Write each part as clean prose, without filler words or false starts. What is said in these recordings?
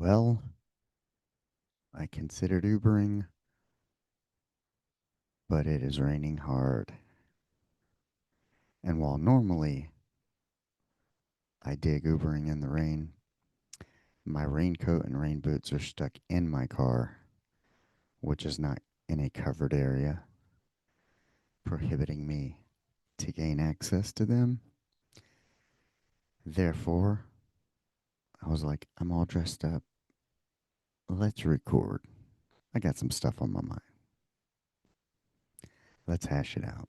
Well, I considered Ubering, but it is raining hard. And while normally I dig Ubering in the rain, my raincoat and rain boots are stuck in my car, which is not in a covered area, prohibiting me to gain access to them. Therefore, I was like, I'm all dressed up. Let's record. I got some stuff on my mind. Let's hash it out.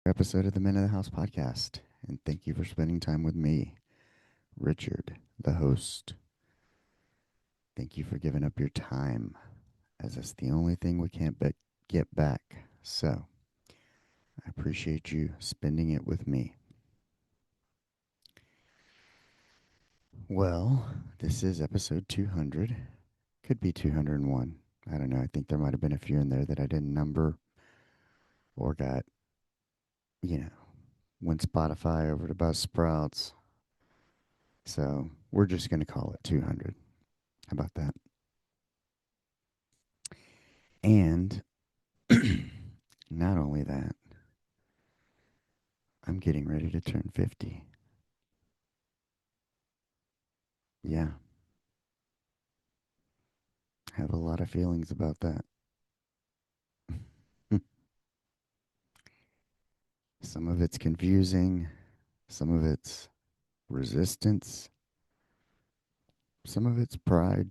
Episode of the Men of the House podcast. And thank you for spending time with me, Richard, the host. Thank you for giving up your time, as it's the only thing we can't get back. So, I appreciate you spending it with me. Well, this is episode 200. Could be 201. I don't know. I think there might have been a few in there that I didn't number or got, you know, went Spotify over to Buzzsprouts. So, we're just going to call it 200. How about that? And not only that, I'm getting ready to turn 50. Yeah, I have a lot of feelings about that. Some of it's confusing, some of it's resistance, some of it's pride.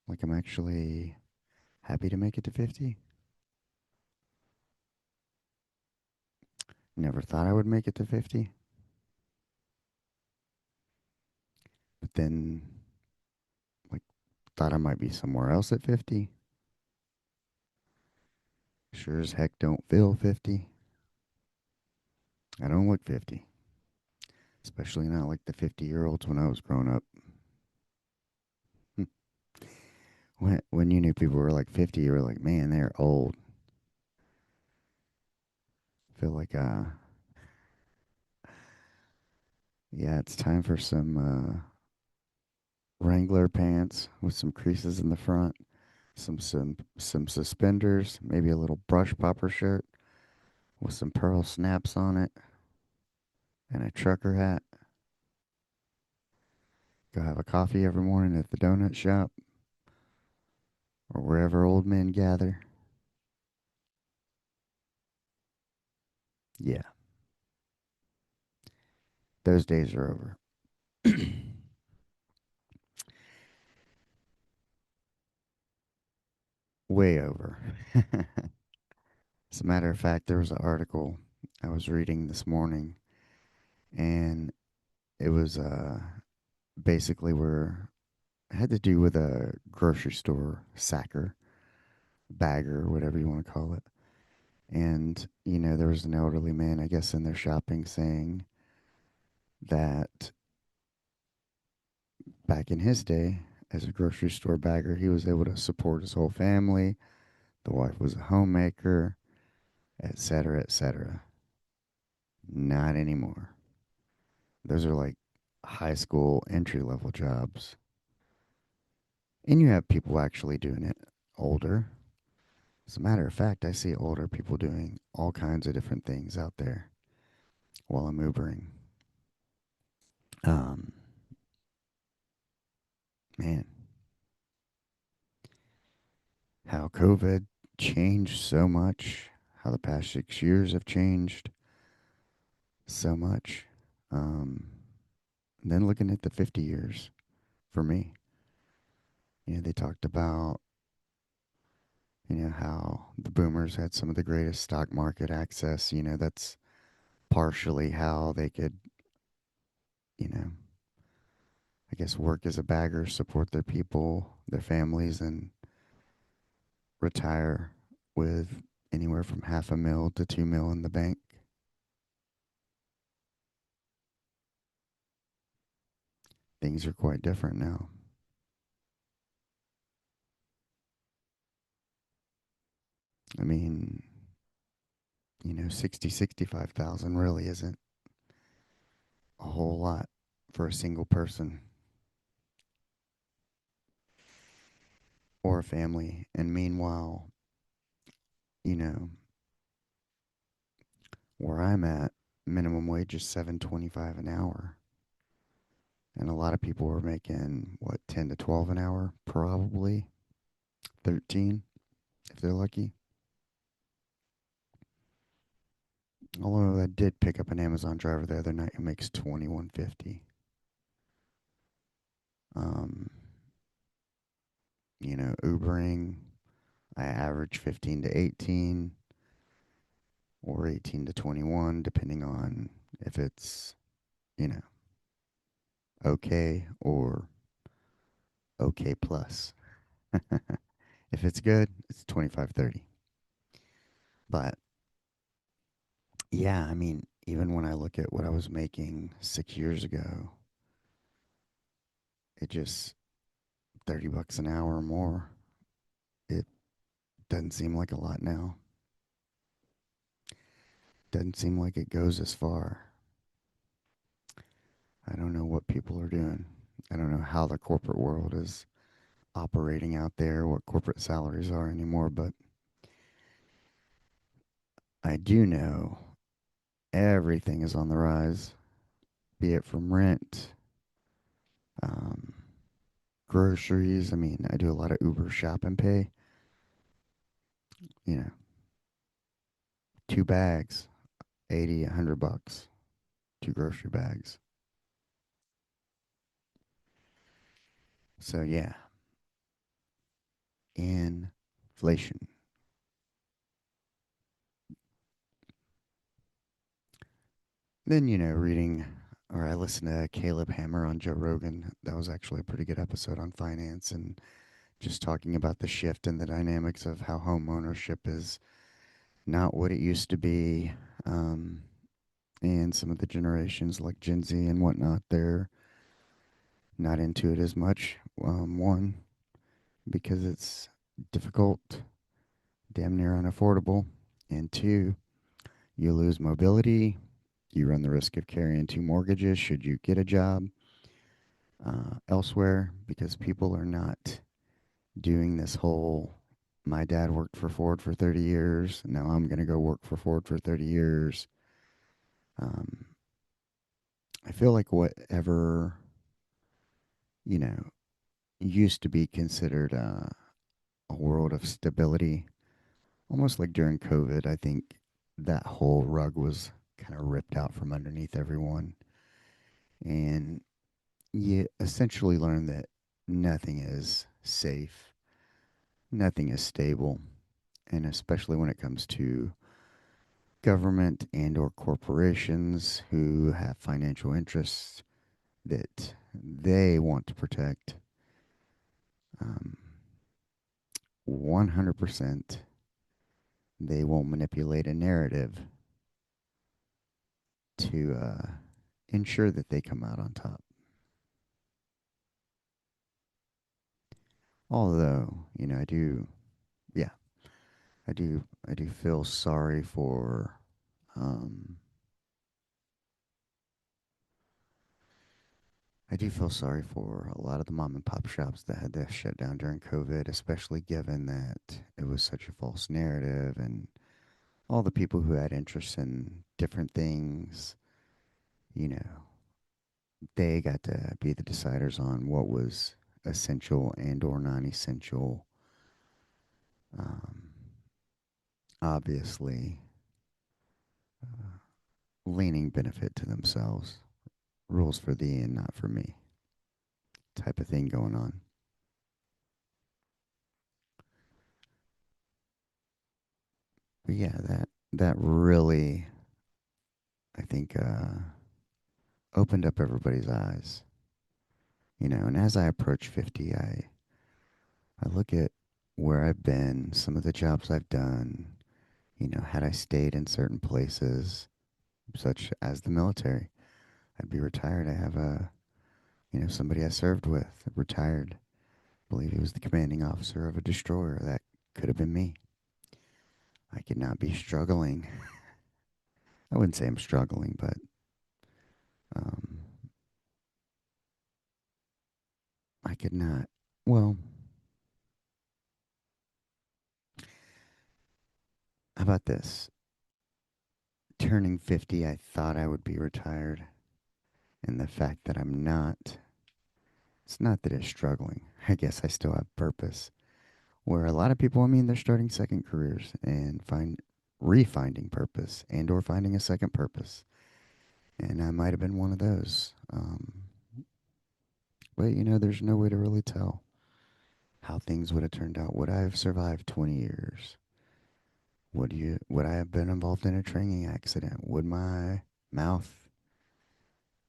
Like I'm actually happy to make it to 50. Never thought I would make it to 50. But then, like, thought I might be somewhere else at 50. Sure as heck don't feel 50. I don't look 50. Especially not like the 50-year-olds when I was growing up. When you knew people were like 50, you were like, man, they're old. Feel like, yeah, it's time for some Wrangler pants with some creases in the front, some suspenders, maybe a little brush popper shirt with some pearl snaps on it, and a trucker hat. Go have a coffee every morning at the donut shop or wherever old men gather. Yeah, those days are over. Way over. As a matter of fact, there was an article I was reading this morning, and it was basically where it had to do with a grocery store sacker, bagger, whatever you want to call it. And, there was an elderly man, I guess, in there shopping saying that back in his day, as a grocery store bagger, he was able to support his whole family. The wife was a homemaker, etc., etc. Not anymore. Those are like high school entry level jobs. And you have people actually doing it older. As a matter of fact, I see older people doing all kinds of different things out there while I'm Ubering. Um, Man, how COVID changed so much, how the past 6 years have changed so much. Um, and then looking at the 50 years for me, they talked about, how the boomers had some of the greatest stock market access. That's partially how they could, you know, I guess work as a bagger, support their people, their families, and retire with anywhere from half a mil to 2 mil in the bank. things are quite different now. I mean, 65,000 really isn't a whole lot for a single person or a family. And meanwhile, you know, where I'm at, minimum wage is 7.25 an hour. And a lot of people are making what, 10 to 12 an hour, probably 13 if they're lucky. Although I did pick up an Amazon driver the other night who makes 21.50. Um, Ubering, I average 15 to 18 or 18 to 21 depending on if it's, you know, okay or okay plus. If it's good, it's 25, 30. But yeah, I mean, even when I look at what I was making 6 years ago, it just $30 an hour or more. It doesn't seem like a lot now. Doesn't seem like it goes as far. I don't know what people are doing. I don't know how the corporate world is operating out there, what corporate salaries are anymore, but I do know everything is on the rise, be it from rent, um, groceries. I mean, I do a lot of Uber shop and pay. You know, 2 bags, 80, $100, 2 grocery bags. So yeah, inflation. Then, reading or I listened to Caleb Hammer on Joe Rogan. That was actually a pretty good episode on finance and just talking about the shift in the dynamics of how home ownership is not what it used to be. Um, and some of the generations like Gen Z and whatnot, they're not into it as much. One, because it's difficult, damn near unaffordable. And two, you lose mobility. You run the risk of carrying two mortgages should you get a job elsewhere because people are not doing this whole my dad worked for Ford for 30 years. Now I'm going to go work for Ford for 30 years. Um, I feel like whatever, you know, used to be considered a world of stability, almost like during COVID, I think that whole rug was kind of ripped out from underneath everyone. And you essentially learn that nothing is safe, nothing is stable. And especially when it comes to government and or corporations who have financial interests that they want to protect, um, 100% they will manipulate a narrative to ensure that they come out on top. Although, yeah, I do feel sorry for, um, I do feel sorry for a lot of the mom and pop shops that had to shut down during COVID, especially given that it was such a false narrative and all the people who had interests in different things, you know, they got to be the deciders on what was essential and or non-essential. Um, Obviously, uh, leaning benefit to themselves, rules for thee and not for me, type of thing going on. But yeah, that really, I think, opened up everybody's eyes. And as I approach 50, I look at where I've been, some of the jobs I've done, had I stayed in certain places, such as the military, I'd be retired. I have somebody I served with, retired. I believe he was the commanding officer of a destroyer. That could have been me. I could not be struggling. I wouldn't say I'm struggling, but um, I could not. Well, how about this? Turning 50, I thought I would be retired. And the fact that I'm not, it's not that it's struggling. I guess I still have purpose. Where a lot of people, I mean, they're starting second careers and refinding purpose and or finding a second purpose. And I might have been one of those. But there's no way to really tell how things would have turned out. Would I have survived 20 years? Would I have been involved in a training accident? Would my mouth,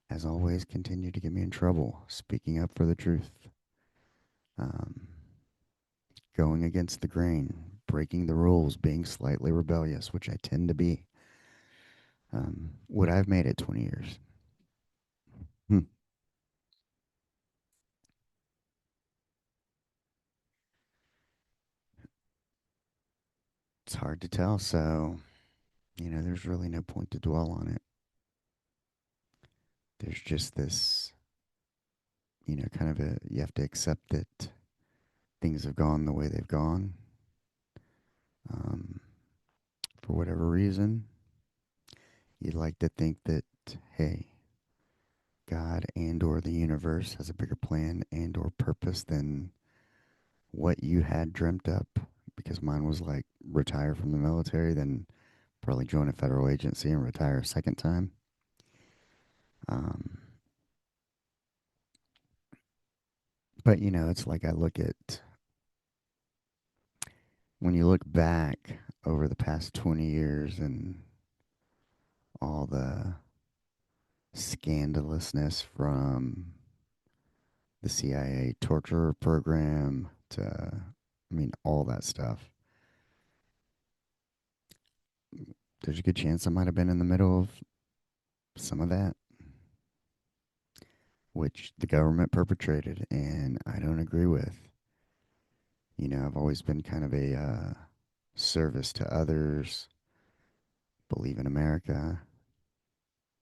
as always, continue to get me in trouble? Speaking up for the truth, um, going against the grain, breaking the rules, being slightly rebellious, which I tend to be. Would I have made it 20 years? Hmm. It's hard to tell. So, there's really no point to dwell on it. There's just this, kind of you have to accept that things have gone the way they've gone. Um, for whatever reason, you'd like to think that, hey, God and or the universe has a bigger plan and or purpose than what you had dreamt up, because mine was like retire from the military, then probably join a federal agency and retire a second time. Um, but it's like I look at when you look back over the past 20 years and all the scandalousness from the CIA torture program to, I mean, all that stuff. There's a good chance I might have been in the middle of some of that, which the government perpetrated, and I don't agree with. I've always been kind of a service to others, believe in America,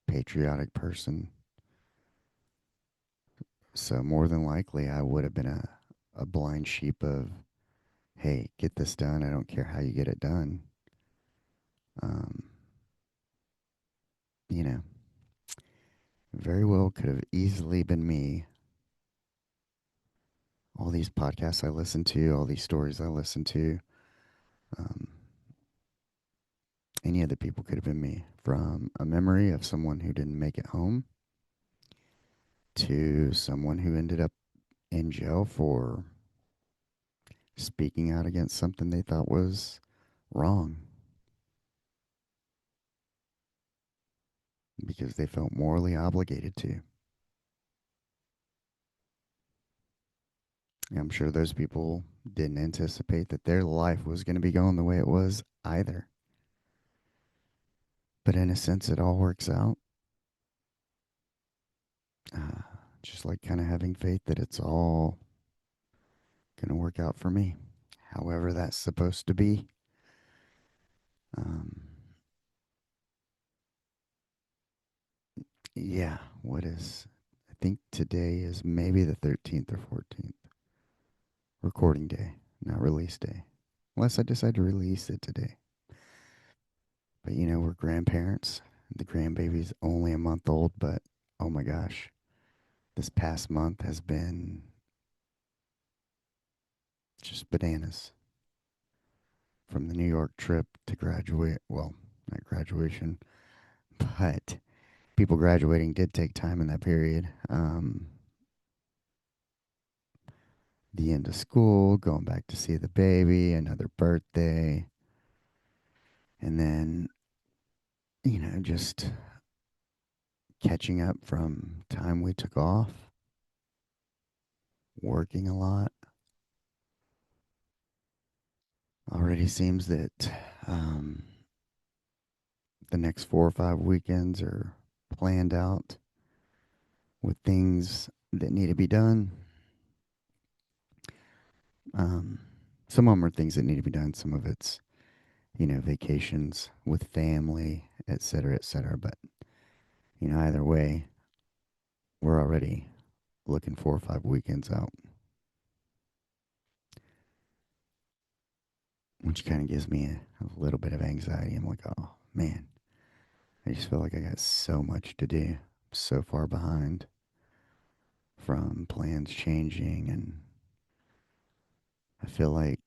patriotic person. So more than likely, I would have been a blind sheep of, hey, get this done. I don't care how you get it done. Um, you know, very well could have easily been me. All these podcasts I listen to, all these stories I listen to, um, any of the people could have been me. From a memory of someone who didn't make it home to someone who ended up in jail for speaking out against something they thought was wrong because they felt morally obligated to. I'm sure those people didn't anticipate that their life was going to be going the way it was either. But in a sense, it all works out. Uh, just like kind of having faith that it's all going to work out for me, however that's supposed to be. Um, yeah, what is, I think today is maybe the 13th or 14th. Recording day, not release day. Unless I decide to release it today. But we're grandparents. The grandbaby's only a month old, but oh my gosh, this past month has been just bananas. From the New York trip to graduate, well, not graduation, but people graduating did take time in that period. The end of school, going back to see the baby, another birthday, and then, just catching up from time we took off, working a lot. Already seems that um, the next 4 or 5 weekends are planned out with things that need to be done. Um, some of them are things that need to be done. Some of it's, vacations with family, et cetera, et cetera. But, either way, we're already looking 4 or 5 weekends out, which kind of gives me a little bit of anxiety. I'm like, oh, man, I just feel like I got so much to do, so far behind from plans changing. And I feel like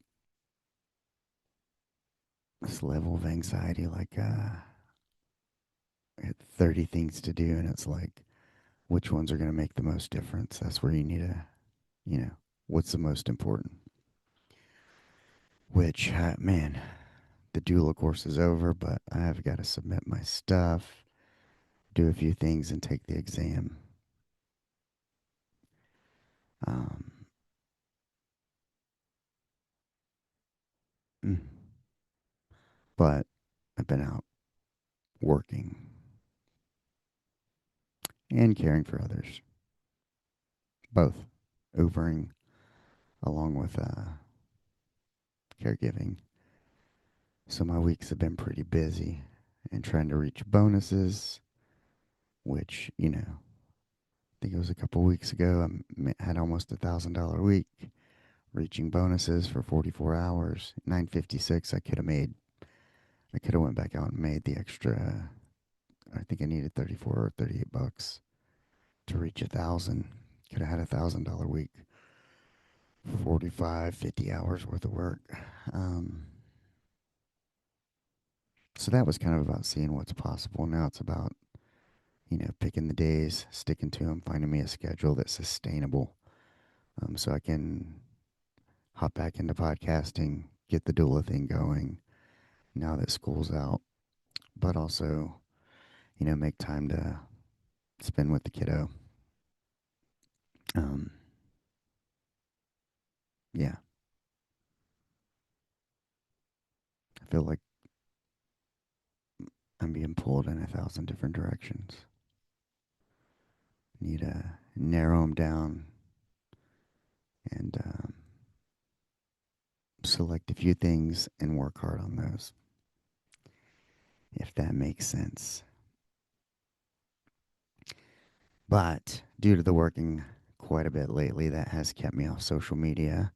this level of anxiety, like, I had 30 things to do, and it's like, which ones are going to make the most difference? That's where you need to, you know, what's the most important? Which, man, the doula course is over, but I've got to submit my stuff, do a few things, and take the exam. Um, mm, but I've been out working and caring for others, both Ubering along with caregiving. So my weeks have been pretty busy and trying to reach bonuses, which, I think it was a couple weeks ago. Had almost $1,000 week, reaching bonuses for 44 hours, 956. I could have went back out and made the extra. I think I needed 34 or 38 bucks to reach 1,000. Could have had $1,000 week, 45, 50 hours worth of work. Um, so that was kind of about seeing what's possible. Now it's about, picking the days, sticking to them, finding me a schedule that's sustainable, so I can hop back into podcasting, get the doula thing going now that school's out, but also, make time to spend with the kiddo. Um, yeah, I feel like I'm being pulled in 1,000 different directions. Need to narrow them down and select a few things and work hard on those, if that makes sense. But due to the working quite a bit lately, that has kept me off social media.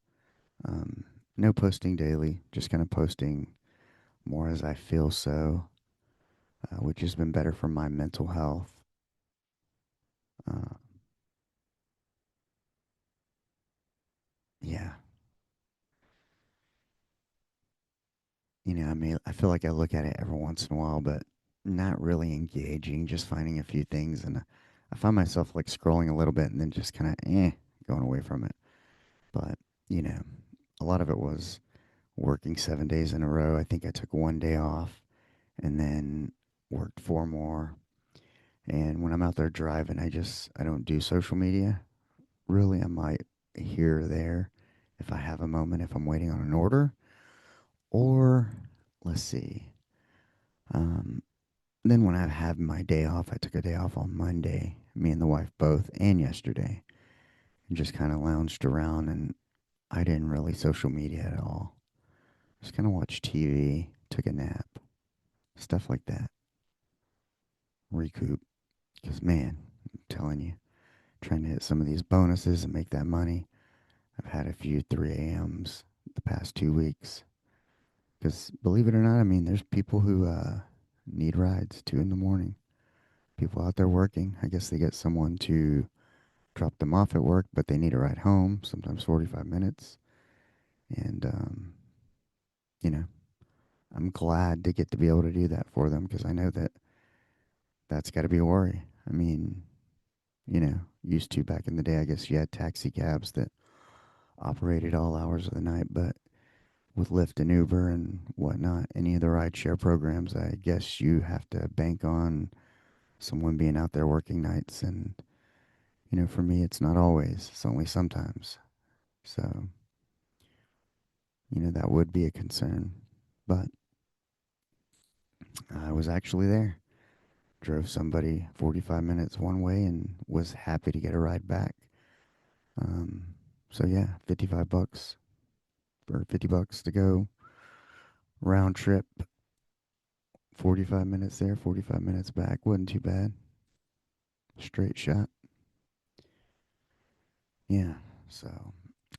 Um, no posting daily, just kind of posting more as I feel so, which has been better for my mental health. Uh, yeah, I feel like I look at it every once in a while, but not really engaging, just finding a few things. And I find myself like scrolling a little bit and then just kind of going away from it. But, you know, a lot of it was working 7 days in a row. I think I took one day off and then worked four more. And when I'm out there driving, I don't do social media. Really, I might here or there if I have a moment, if I'm waiting on an order. Or, let's see. Um, then when I have my day off, I took a day off on Monday, me and the wife both, and yesterday, and just kind of lounged around. And I didn't really social media at all. Just kind of watched TV, took a nap, stuff like that. Recoup. Because, man, I'm telling you, trying to hit some of these bonuses and make that money. I've had a few 3 a.m.s the past 2 weeks. Because believe it or not, I mean, there's people who need rides 2 in the morning. People out there working. I guess they get someone to drop them off at work, but they need a ride home, sometimes 45 minutes. And, you know, I'm glad to get to be able to do that for them because I know that that's got to be a worry. I mean, used to back in the day, I guess you had taxi cabs that operated all hours of the night, but with Lyft and Uber and whatnot, any of the rideshare programs, I guess you have to bank on someone being out there working nights. And, for me, it's not always, it's only sometimes. So, that would be a concern. But I was actually there, drove somebody 45 minutes one way and was happy to get a ride back. Um, so yeah, 55 bucks or 50 bucks to go round trip, 45 minutes there, 45 minutes back. Wasn't too bad. Straight shot. Yeah. So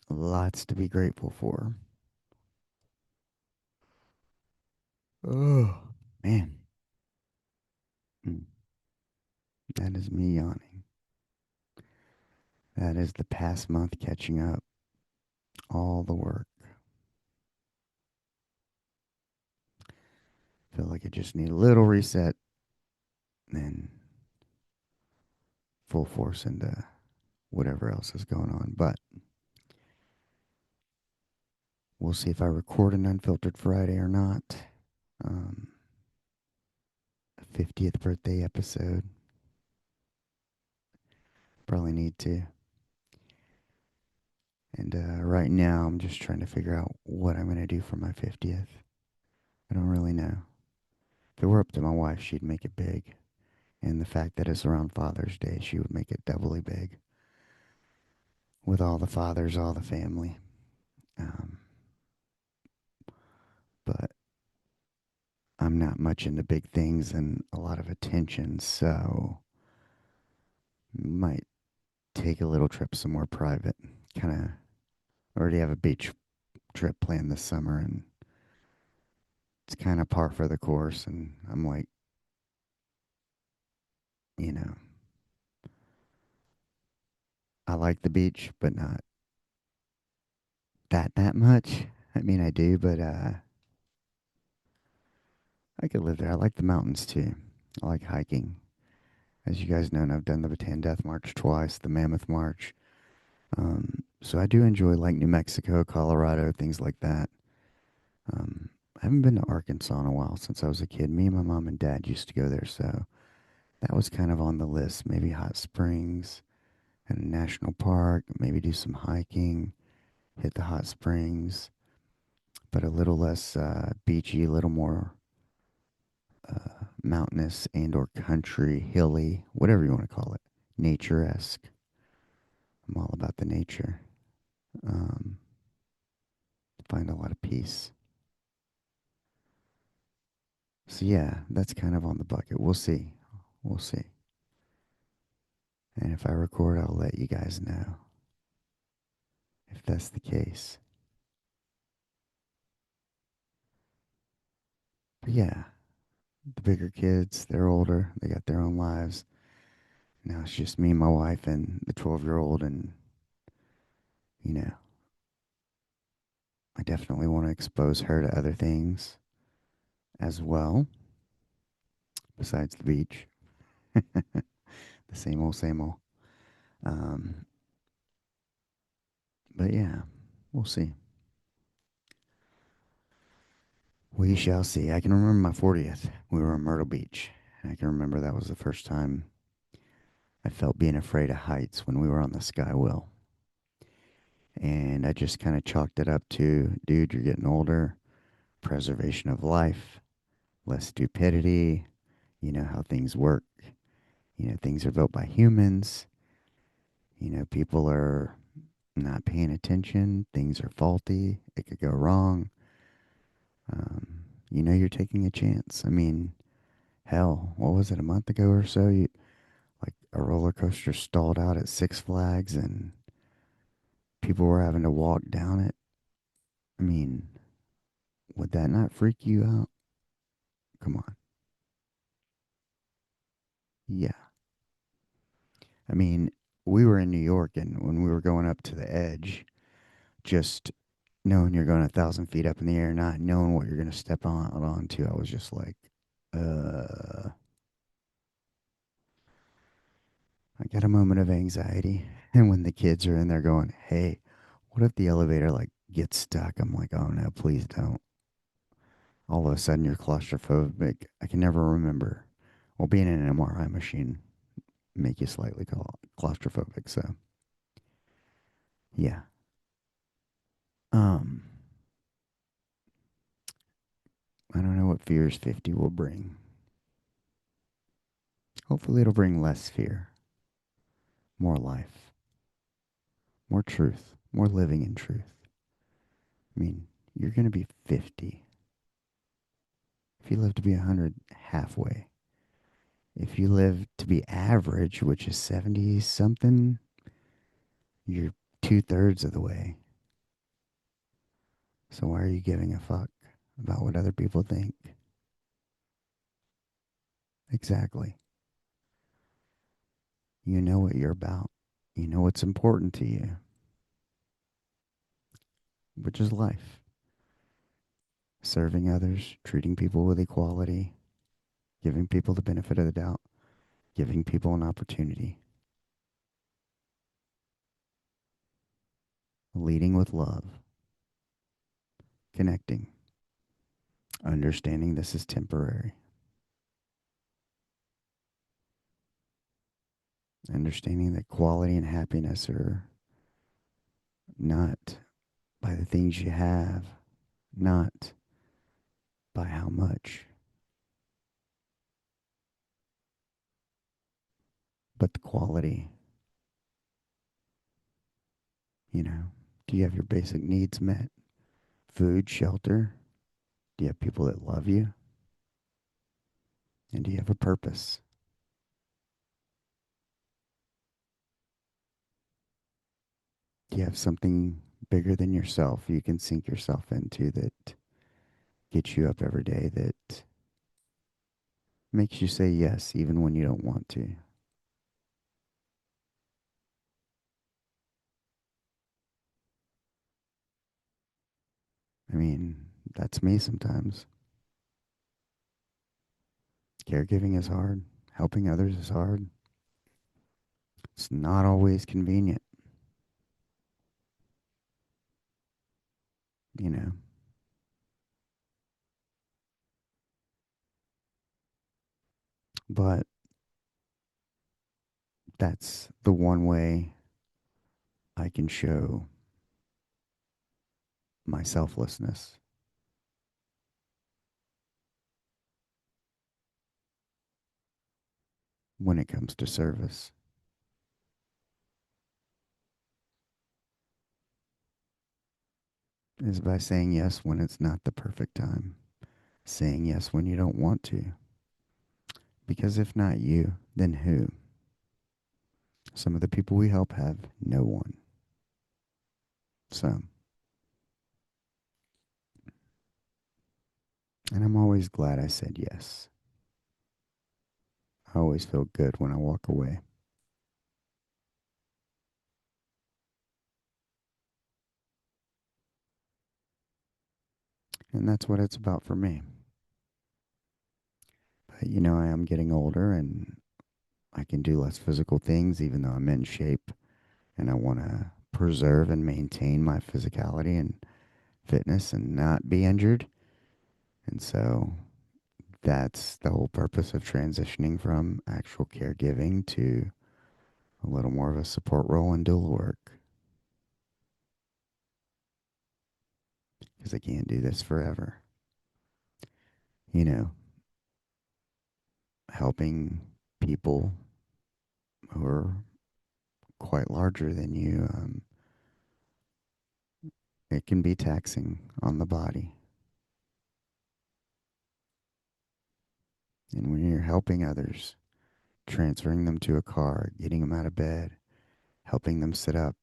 lots to be grateful for. Oh, man. Mm, that is me yawning. That is the past month catching up. All the work. Feel like I just need a little reset, then full force into whatever else is going on. But we'll see if I record an unfiltered Friday or not. Um, a 50th birthday episode. Probably need to. And right now, I'm just trying to figure out what I'm going to do for my 50th. I don't really know. If it were up to my wife, she'd make it big. And the fact that it's around Father's Day, she would make it doubly big. With all the fathers, all the family. Um, but I'm not much into big things and a lot of attention, so might take a little trip somewhere private. Kind of already have a beach trip planned this summer, and it's kind of par for the course. And I'm like, you know, I like the beach, but not that much. I mean, I do, but I could live there. I like the mountains too. I like hiking. As you guys know, I've done the Bataan Death March twice, the Mammoth March. So I do enjoy like New Mexico, Colorado, things like that. I haven't been to Arkansas in a while since I was a kid. Me and my mom and dad used to go there, so that was kind of on the list. Maybe hot springs and a national park, maybe do some hiking, hit the hot springs, but a little less beachy, a little more mountainous and or country, hilly, whatever you want to call it, nature-esque. I'm all about the nature. Um, find a lot of peace. So yeah, that's kind of on the bucket. We'll see. We'll see. And if I record, I'll let you guys know if that's the case. But yeah, the bigger kids, they're older. They got their own lives. Now it's just me, my wife, and the 12-year-old. And, you know, I definitely want to expose her to other things as well, besides the beach. The same old, same old. Um, but yeah, we'll see. We shall see. I can remember my 40th. We were in Myrtle Beach. I can remember that was the first time I felt being afraid of heights when we were on the Skywheel. And I just kind of chalked it up to, dude, you're getting older, preservation of life, less stupidity, you know how things work. You know, things are built by humans. You know, people are not paying attention. Things are faulty. It could go wrong. You know, you're taking a chance. I mean, hell, what was it, a month ago or so? Like a roller coaster stalled out at Six Flags and people were having to walk down it. I mean, would that not freak you out? Come on. Yeah. I mean, we were in New York, and when we were going up to the edge, just knowing you're going 1,000 feet up in the air, not knowing what you're going to step on onto, I was just like, uh, I got a moment of anxiety. And when the kids are in there going, hey, what if the elevator like gets stuck? I'm like, oh no, please don't. All of a sudden you're claustrophobic. I can never remember. Well, being in an MRI machine make you slightly claustrophobic. So yeah. Um, I don't know what fears 50 will bring. Hopefully it'll bring less fear, more life, more truth, more living in truth. I mean, you're going to be 50. If you live to be 100, halfway. If you live to be average, which is 70 something, you're two-thirds of the way. So why are you giving a fuck about what other people think? Exactly. You know what you're about. You know what's important to you, which is life. Serving others, treating people with equality, giving people the benefit of the doubt, giving people an opportunity, leading with love, connecting, understanding this is temporary, understanding that quality and happiness are not by the things you have, not by how much, but the quality. You know, do you have your basic needs met? Food, shelter? Do you have people that love you? And do you have a purpose? Do you have something bigger than yourself you can sink yourself into that gets you up every day, that makes you say yes even when you don't want to? I mean, that's me sometimes. Caregiving is hard. Helping others is hard. It's not always convenient, you know. But that's the one way I can show my selflessness when it comes to service, is by saying yes when it's not the perfect time, saying yes when you don't want to. Because if not you, then who? Some of the people we help have no one. So, and I'm always glad I said yes. I always feel good when I walk away. And that's what it's about for me. But you know, I am getting older and I can do less physical things even though I'm in shape, and I want to preserve and maintain my physicality and fitness and not be injured. And so that's the whole purpose of transitioning from actual caregiving to a little more of a support role in dual work, because I can't do this forever. You know, helping people who are quite larger than you, it can be taxing on the body. And when you're helping others, transferring them to a car, getting them out of bed, helping them sit up,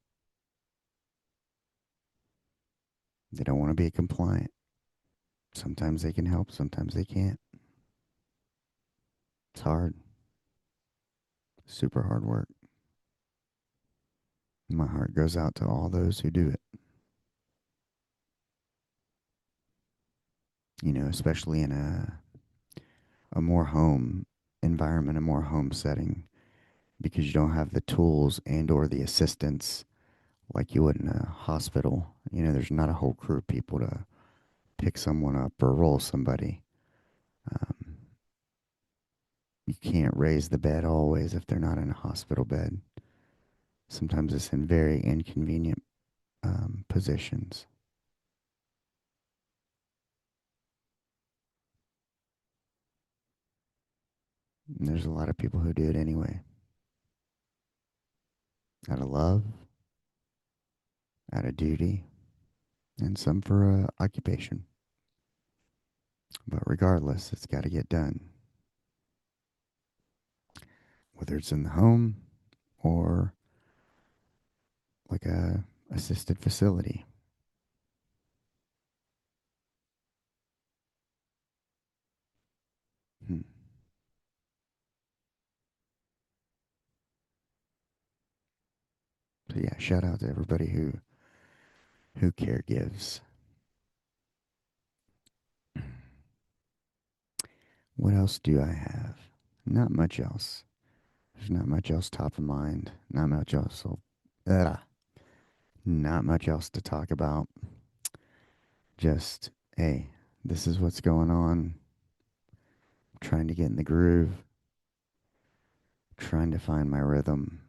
they don't want to be compliant. Sometimes they can help, sometimes they can't. It's hard, super hard work. My heart goes out to all those who do it, you know, especially in a more home environment, a more home setting, because you don't have the tools and or the assistance like you would in a hospital. You know, there's not a whole crew of people to pick someone up or roll somebody. Um, you can't raise the bed always if they're not in a hospital bed. Sometimes it's in very inconvenient positions. And there's a lot of people who do it anyway. Out of love, out of duty, and some for occupation. But regardless, it's got to get done, whether it's in the home or like a assisted facility. Hmm. So yeah, shout out to everybody who caregives. What else do I have? Not much else. There's not much else top of mind. Not much else. Ugh, not much else to talk about. Just, hey, this is what's going on. Trying to get in the groove. Trying to find my rhythm.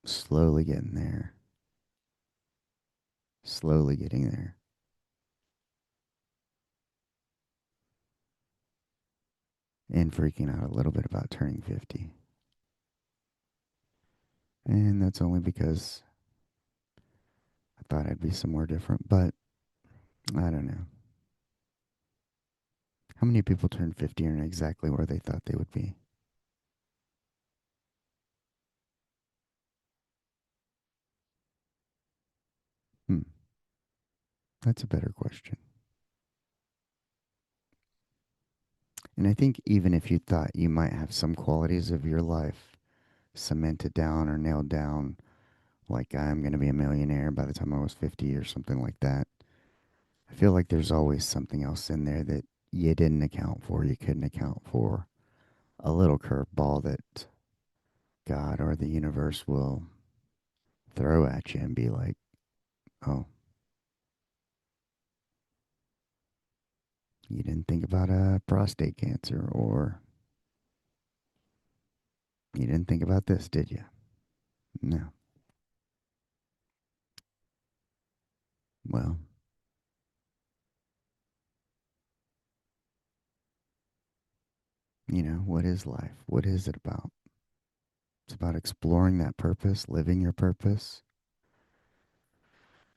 Slowly getting there. Slowly getting there. And freaking out a little bit about turning 50. And that's only because I thought I'd be somewhere different, but I don't know. How many people turn 50 and are exactly where they thought they would be? Hmm, that's a better question. And I think even if you thought you might have some qualities of your life cemented down or nailed down, like I'm going to be a millionaire by the time I was 50 or something like that, I feel like there's always something else in there that you didn't account for, you couldn't account for. A little curveball that God or the universe will throw at you and be like, oh, you didn't think about prostate cancer, or you didn't think about this, did you? No. Well, what is life? What is it about? It's about exploring that purpose, living your purpose,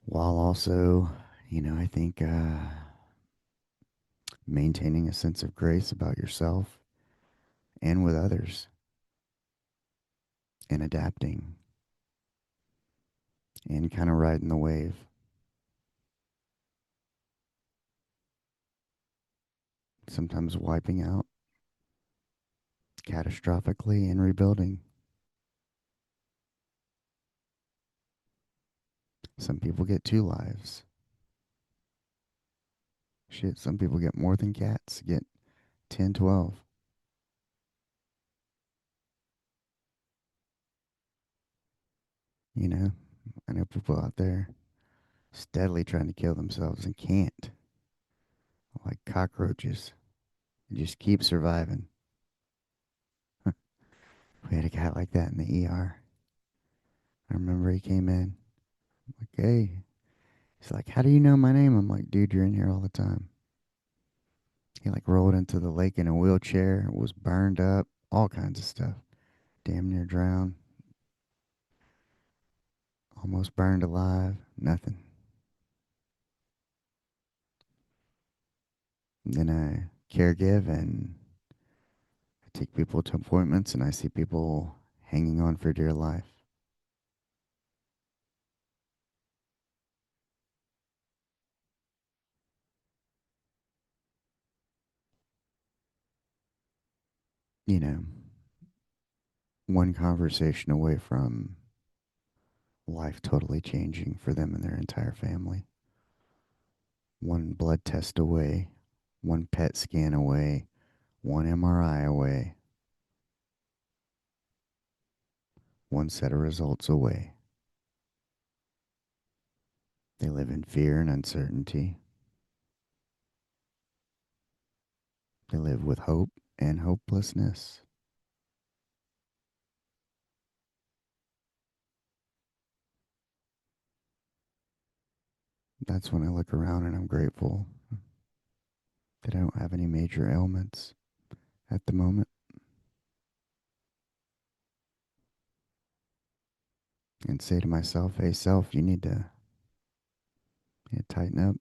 while also, I think maintaining a sense of grace about yourself and with others and adapting and kind of riding the wave. Sometimes wiping out catastrophically and rebuilding. Some people get two lives. Shit, some people get more than cats, get 10, 12. You know, I know people out there steadily trying to kill themselves and can't, like cockroaches. They just keep surviving. We had a cat like that in the ER. I remember he came in, like, hey. He's like, how do you know my name? I'm like, dude, you're in here all the time. He like rolled into the lake in a wheelchair, was burned up, all kinds of stuff. Damn near drowned, almost burned alive, nothing. And then I caregive and I take people to appointments and I see people hanging on for dear life. You know, one conversation away from life totally changing for them and their entire family. One blood test away, one PET scan away, one MRI away, one set of results away. They live in fear and uncertainty. They live with hope and hopelessness. That's when I look around and I'm grateful that I don't have any major ailments at the moment and say to myself, hey, self, you need to Yeah, tighten up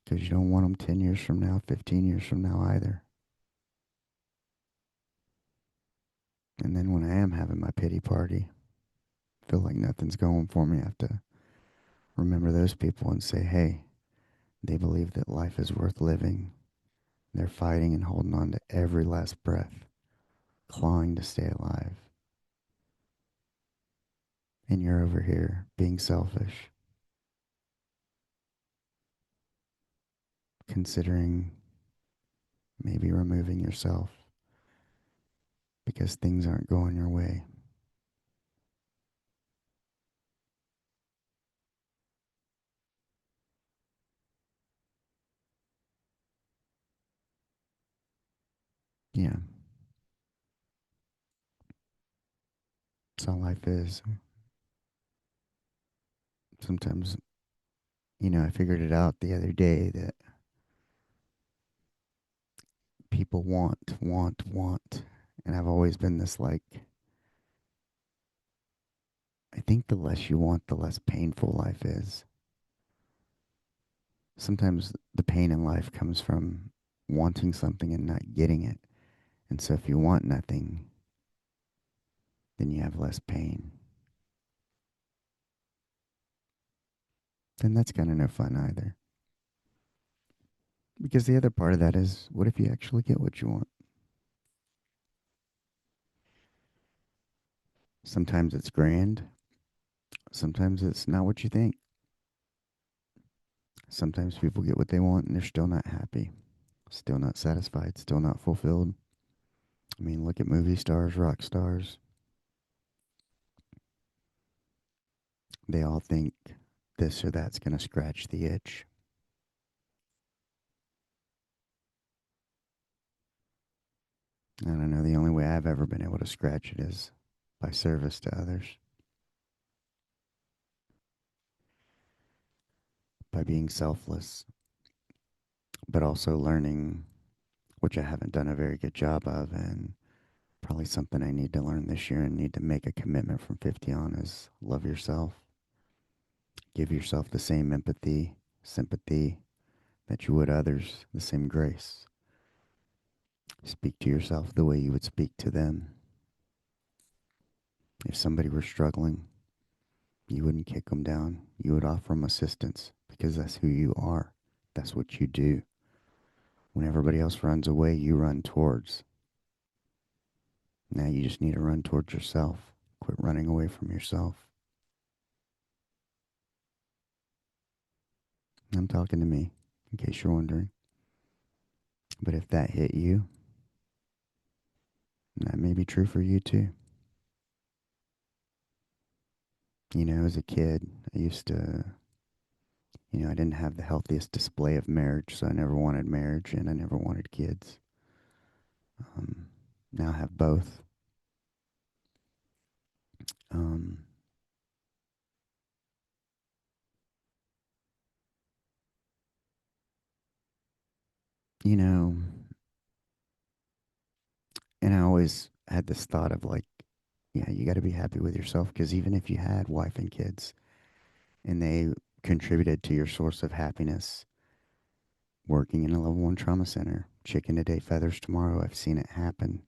because you don't want them 10 years from now, 15 years from now either. And then when I am having my pity party, feel like nothing's going for me, I have to remember those people and say, hey, they believe that life is worth living. They're fighting and holding on to every last breath, clawing to stay alive. And you're over here being selfish, considering maybe removing yourself because things aren't going your way. Yeah, that's how life is. Sometimes, I figured it out the other day that people want. And I've always been this like, I think the less you want, the less painful life is. Sometimes the pain in life comes from wanting something and not getting it. And so if you want nothing, then you have less pain. Then that's kind of no fun either. Because the other part of that is, what if you actually get what you want? Sometimes it's grand. Sometimes it's not what you think. Sometimes people get what they want and they're still not happy, still not satisfied, still not fulfilled. I mean, look at movie stars, rock stars. They all think this or that's going to scratch the itch. I don't know. The only way I've ever been able to scratch it is by service to others, by being selfless, but also learning, which I haven't done a very good job of, and probably something I need to learn this year and need to make a commitment from 50 on is love yourself. Give yourself the same empathy, sympathy that you would others, the same grace. Speak to yourself the way you would speak to them. If somebody were struggling, you wouldn't kick them down. You would offer them assistance because that's who you are. That's what you do. When everybody else runs away, you run towards. Now you just need to run towards yourself. Quit running away from yourself. I'm talking to me, in case you're wondering. But if that hit you, that may be true for you too. As a kid, I used to, I didn't have the healthiest display of marriage, so I never wanted marriage and I never wanted kids. Um, Now I have both. Um, you know, and I always had this thought of like, yeah, you got to be happy with yourself because even if you had wife and kids and they contributed to your source of happiness, working in a level one trauma center, chicken today, feathers tomorrow, I've seen it happen.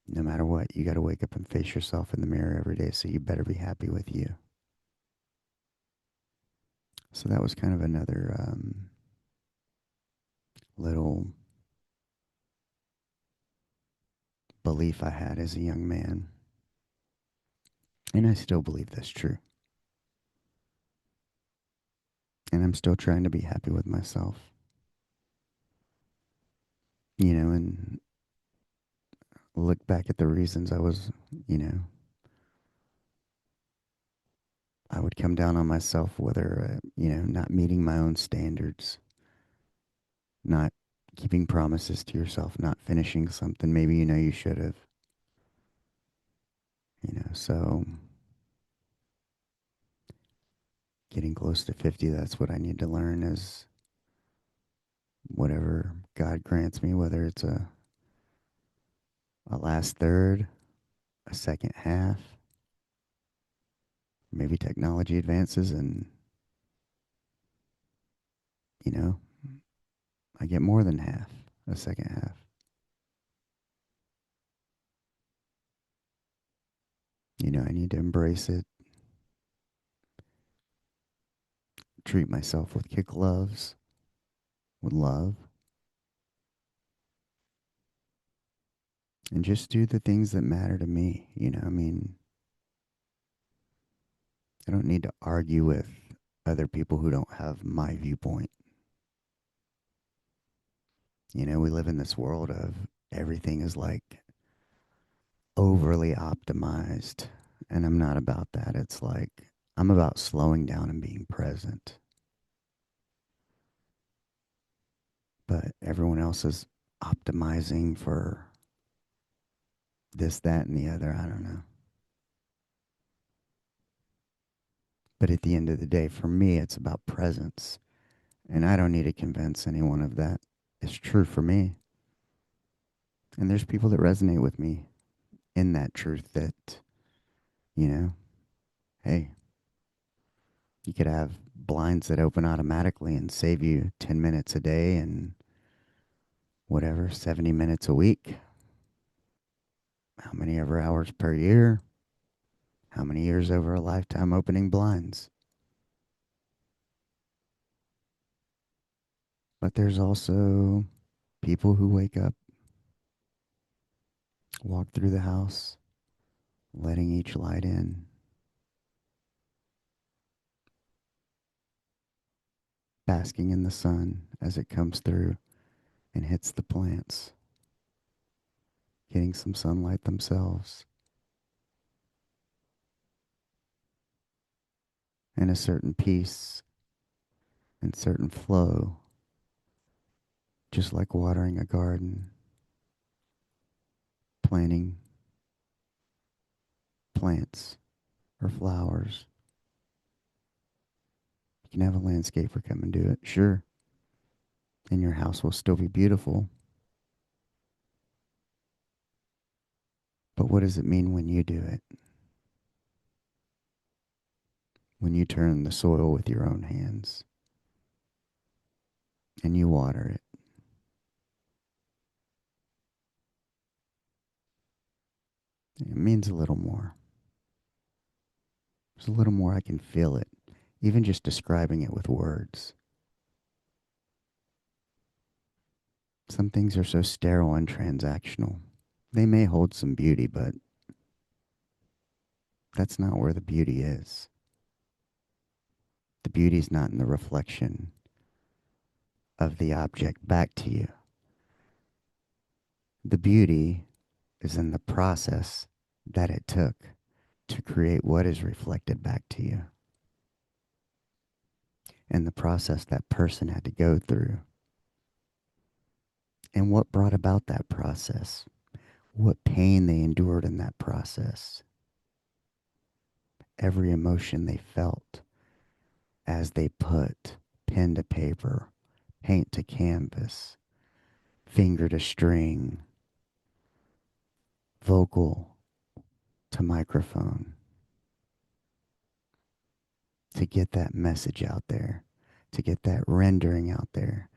No matter what, you got to wake up and face yourself in the mirror every day, so you better be happy with you. So that was kind of another little belief I had as a young man. And I still believe that's true. And I'm still trying to be happy with myself. And look back at the reasons you know, I would come down on myself, whether, not meeting my own standards, not keeping promises to yourself, not finishing something maybe you should have, so getting close to 50, that's what I need to learn is whatever God grants me, whether it's a last third, a second half, maybe technology advances and you know, I get more than half, a second half. I need to embrace it, treat myself with kick gloves, with love, and just do the things that matter to me. I mean, I don't need to argue with other people who don't have my viewpoint. We live in this world of everything is like overly optimized, and I'm not about that. It's like I'm about slowing down and being present, but everyone else is optimizing for this, that, and the other. I don't know. But at the end of the day, for me, it's about presence. And I don't need to convince anyone of that. It's true for me. And there's people that resonate with me in that truth that, you know, hey, you could have blinds that open automatically and save you 10 minutes a day and whatever, 70 minutes a week. How many ever hours per year? How many years over a lifetime opening blinds? But there's also people who wake up, walk through the house, letting each light in, basking in the sun as it comes through and hits the plants, getting some sunlight themselves, and a certain peace and certain flow, just like watering a garden, planting plants or flowers. You can have a landscaper come and do it, sure, and your house will still be beautiful. But what does it mean when you do it? When you turn the soil with your own hands and you water it? It means a little more. There's a little more. I can feel it, even just describing it with words. Some things are so sterile and transactional. They may hold some beauty, but that's not where the beauty is. The beauty's not in the reflection of the object back to you. The beauty is in the process that it took to create what is reflected back to you, and the process that person had to go through, and what brought about that process, what pain they endured in that process, every emotion they felt as they put pen to paper, paint to canvas, finger to string, vocal to microphone, to get that message out there, to get that rendering out there,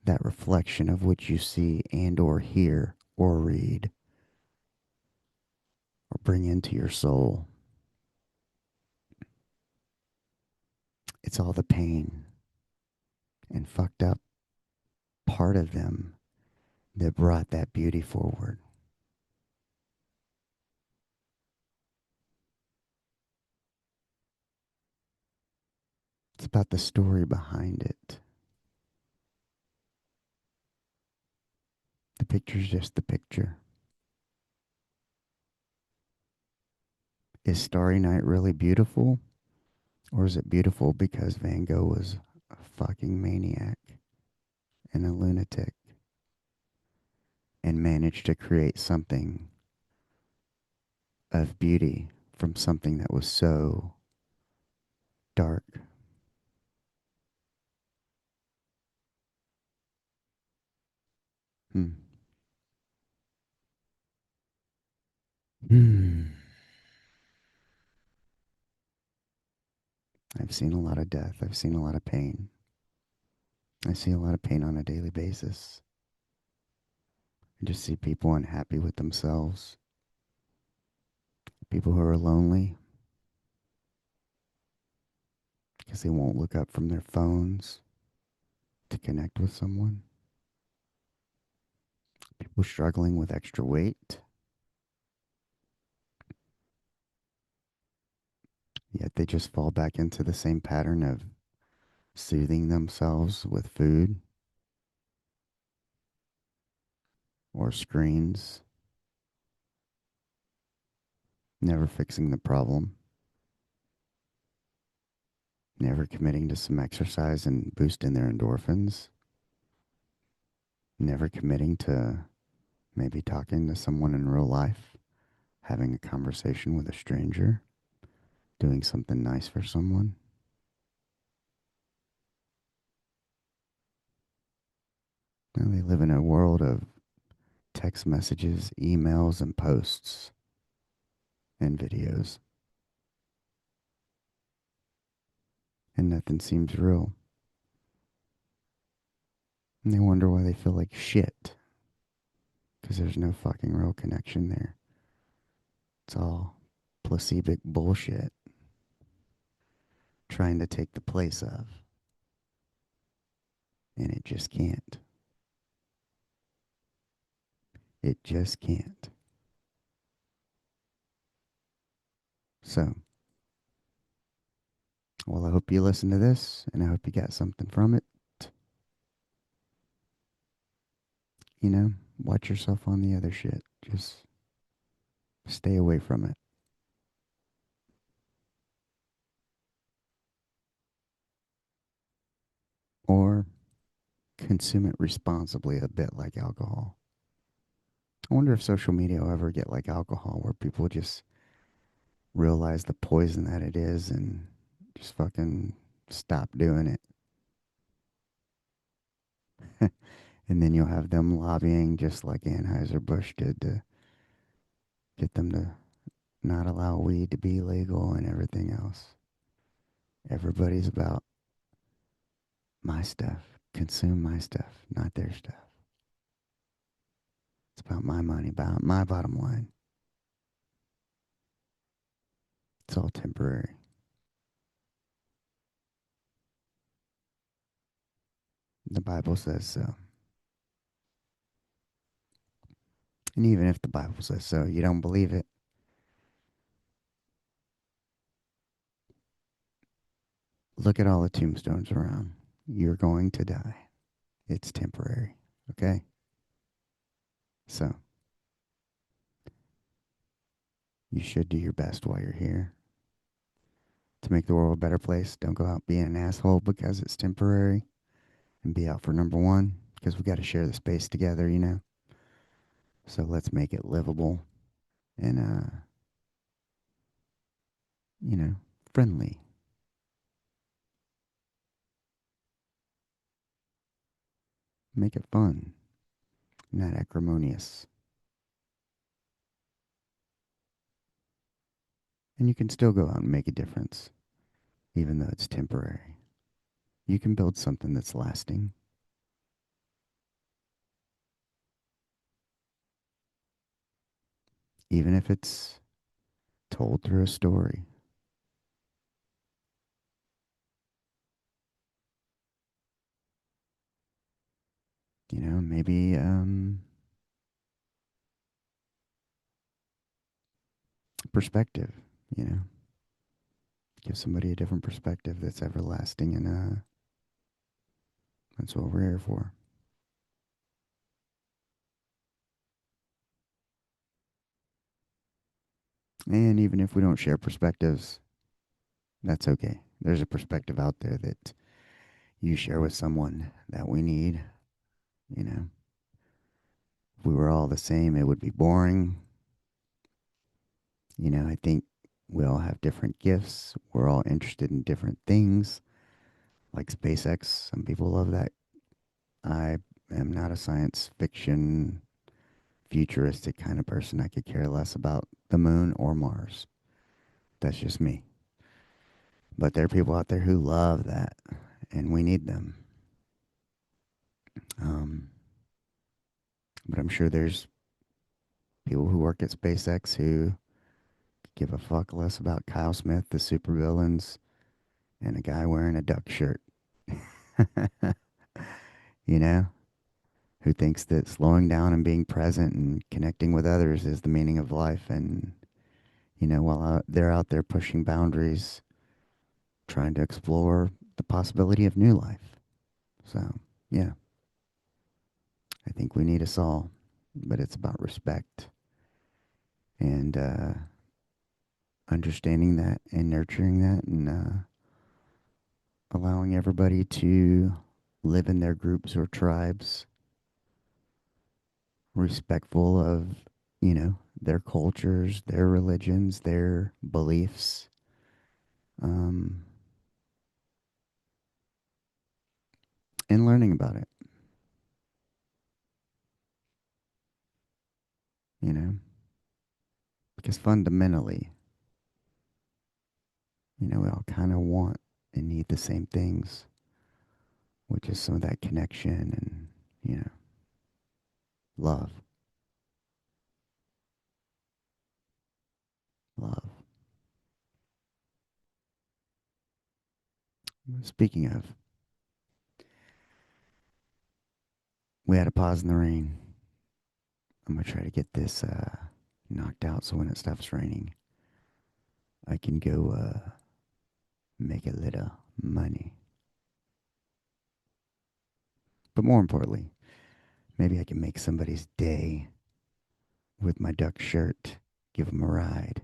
that reflection of what you see and or hear or read or bring into your soul. It's all the pain and fucked up part of them that brought that beauty forward. It's about the story behind it. The picture's just the picture. Is Starry Night really beautiful? Or is it beautiful because Van Gogh was a fucking maniac and a lunatic and managed to create something of beauty from something that was so dark? Hmm. Hmm. I've seen a lot of death. I've seen a lot of pain. I see a lot of pain on a daily basis. I just see people unhappy with themselves, people who are lonely because they won't look up from their phones to connect with someone, people struggling with extra weight, yet they just fall back into the same pattern of soothing themselves with food or screens, never fixing the problem, never committing to some exercise and boosting their endorphins, never committing to maybe talking to someone in real life, having a conversation with a stranger, doing something nice for someone. Now they live in a world of text messages, emails, and posts and videos, and nothing seems real. And they wonder why they feel like shit, because there's no fucking real connection there. It's all placebo bullshit trying to take the place of, and it just can't. It just can't. So, well, I hope you listen to this, and I hope you got something from it. You know, watch yourself on the other shit. Just stay away from it. Or consume it responsibly, a bit like alcohol. I wonder if social media will ever get like alcohol, where people just realize the poison that it is and just fucking stop doing it. And then you'll have them lobbying just like Anheuser-Busch did to get them to not allow weed to be legal and everything else. Everybody's about my stuff. Consume my stuff, not their stuff. It's about my money, about my bottom line. It's all temporary. The Bible says so. And even if the Bible says so, you don't believe it, look at all the tombstones around. You're going to die. It's temporary. Okay? So, you should do your best while you're here to make the world a better place. Don't go out being an asshole because it's temporary, and be out for number one, because we got to share the space together, you know? So let's make it livable and, you know, friendly. Make it fun, not acrimonious. And you can still go out and make a difference, even though it's temporary. You can build something that's lasting, even if it's told through a story. You know, maybe perspective, you know, give somebody a different perspective that's everlasting, and that's what we're here for. And even if we don't share perspectives, that's okay. There's a perspective out there that you share with someone that we need, you know. If we were all the same, it would be boring. You know, I think we all have different gifts. We're all interested in different things, like SpaceX. Some people love that. I am not a science fiction, futuristic kind of person. I could care less about the moon or Mars. That's just me. But there are people out there who love that, and we need them. Um, but I'm sure there's people who work at SpaceX who give a fuck less about Kyle Smith, the supervillains, and a guy wearing a duck shirt. You know, who thinks that slowing down and being present and connecting with others is the meaning of life. And, while they're out there pushing boundaries, trying to explore the possibility of new life. So, yeah, I think we need us all, but it's about respect and understanding that and nurturing that and allowing everybody to live in their groups or tribes respectful of, their cultures, their religions, their beliefs. Um, and learning about it, you know, because fundamentally, we all kind of want and need the same things, which is some of that connection and, love, love. Speaking of, we had a pause in the rain. I'm going to try to get this knocked out so when it stops raining, I can go make a little money. But more importantly, maybe I can make somebody's day with my duck shirt, give them a ride.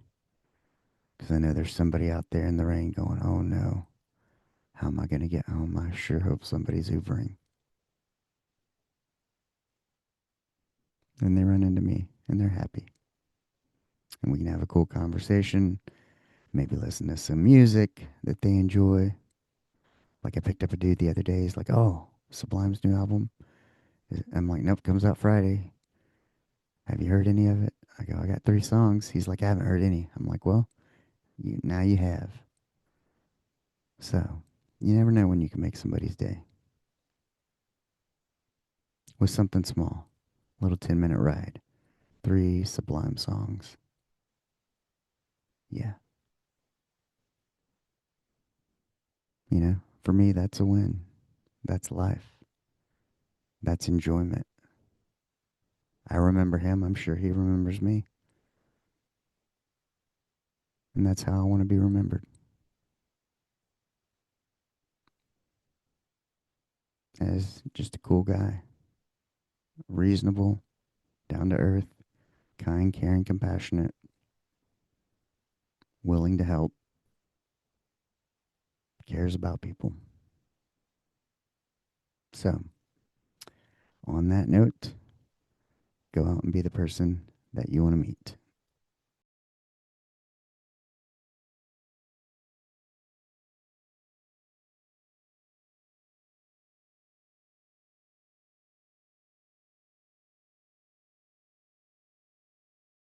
Because I know there's somebody out there in the rain going, oh no, how am I going to get home? I sure hope somebody's Ubering. And they run into me and they're happy. And we can have a cool conversation, maybe listen to some music that they enjoy. Like I picked up a dude the other day. He's like, oh, Sublime's new album. I'm like, nope, comes out Friday. Have you heard any of it? I go, I got 3 songs. He's like, I haven't heard any. I'm like, well, now you have. So you never know when you can make somebody's day with something small. Little 10-minute ride. 3 Sublime songs. Yeah. For me, that's a win. That's life. That's enjoyment. I remember him. I'm sure he remembers me. And that's how I want to be remembered. As just a cool guy. Reasonable, down to earth, kind, caring, compassionate, willing to help, cares about people. So, on that note, go out and be the person that you want to meet.